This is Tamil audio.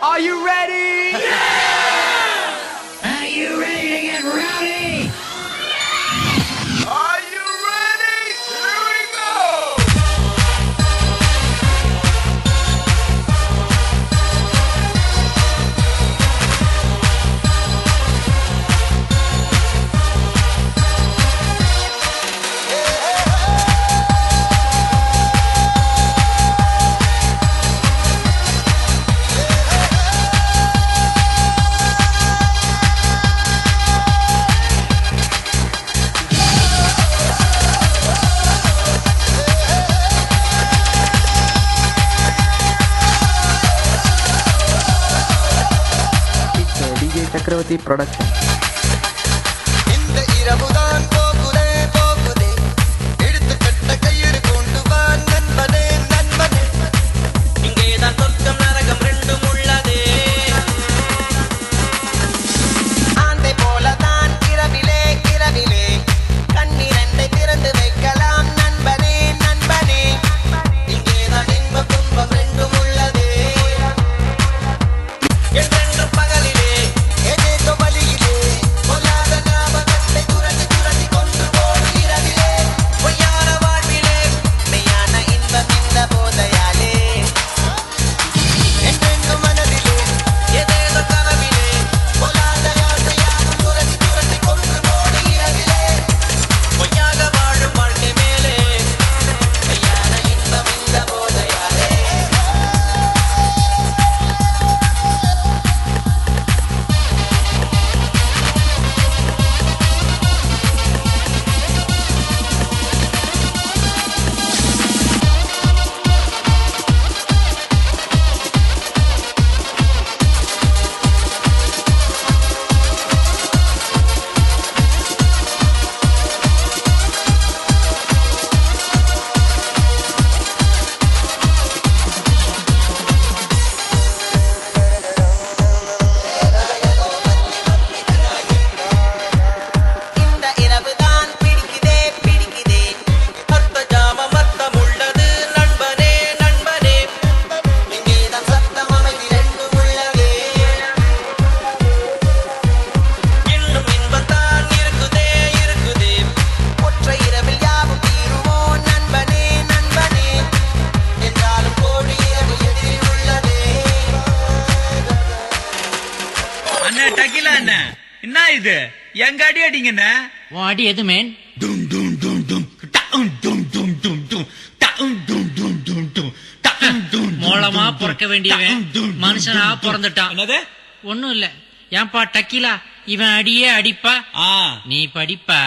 Are you ready? Yeah! Are you ready to get rowdy? Are you ready? Here we go! DJ Chakravarti production. இந்த இரவுதான் போகுதே போகுதே எடுத்து கட்ட கையிறு கொண்டு வா நண்பனே நண்பனே இங்கேதான் சொர்க்கம் நரகம் ரெண்டும் உள்ளதே ஆந்தை போலதான் இரவிலே இரவிலே கண்ணிரண்டை திறந்து வைக்கலாம் நண்பனே நண்பனே இங்கேதான் இன்ப துன்பம் ரெண்டும் உள்ளதே என்றென்று பகலிலே ஏதேதோ வழியிலே பொல்லாத ஞாபகத்தை துரட்டி துரட்டி கொண்டு போடும் இரவிலே பொய்யான வாழ்விலே மெய்யான இன்பம் இந்த போதையாலே என்றென்றும் மனதிலே ஏதேதோ கனவிலே பொல்லாத ஆசையாகும் துரட்டி துரட்டி கொண்டு போடும் இரவிலே பொய்யாக வாழும் வாழ்க்கை மேலே மெய்யான இன்பம் இந்த போதையாலே இந்த இரவுதான் பிடிக்குதே பிடிக்குதே அர்த்த ஜாமம் அர்த்தம் உள்ளது நண்பனே நண்பனே இங்கேதான் சத்தம் அமைதி ரெண்டும் உள்ளதே இன்னும் இன்பத்தான் இருக்குதே இருக்குதே ஒற்றை இரவில் யாவும் தீருமோ நண்பனே நண்பனே என்றாலும் கோடி இரவு எதிரில் உள்ளதே அண்ணா டக்கிலா அண்ணா என்ன இது எங்க அடி அடிங்கண்ணா உன் அடி எது மேன்? டும் டும் டும் டும் டவும் டும் டும் டும் டும் டவும் டும் டும் டும் டும் டவும் டும் மூலமா பிறக்க வேண்டியவன் மனுஷனா பிறந்துட்டான். என்னது? ஒண்ணும் இல்ல. ஏன்பா டக்கிலா இவன் அடியே அடிப்பா, ஆ நீ படிப்பா.